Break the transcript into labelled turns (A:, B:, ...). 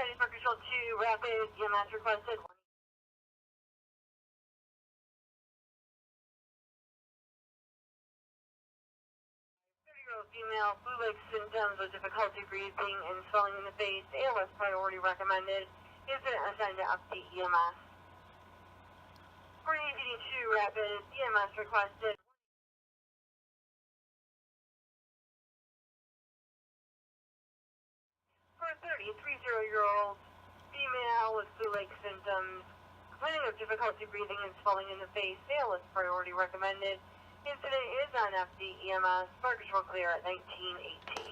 A: County Park Control 2, rapid EMS requested. 30-year-old female, flu-like symptoms with difficulty breathing and swelling in the face. ALS priority recommended. Incident assigned to update EMS. 4882 rapid EMS requested. For a 33-year-old female with flu-like symptoms, complaining of difficulty breathing and swelling in the face. ALS priority recommended. Incident is on FD EMS. Park Control clear at 1918.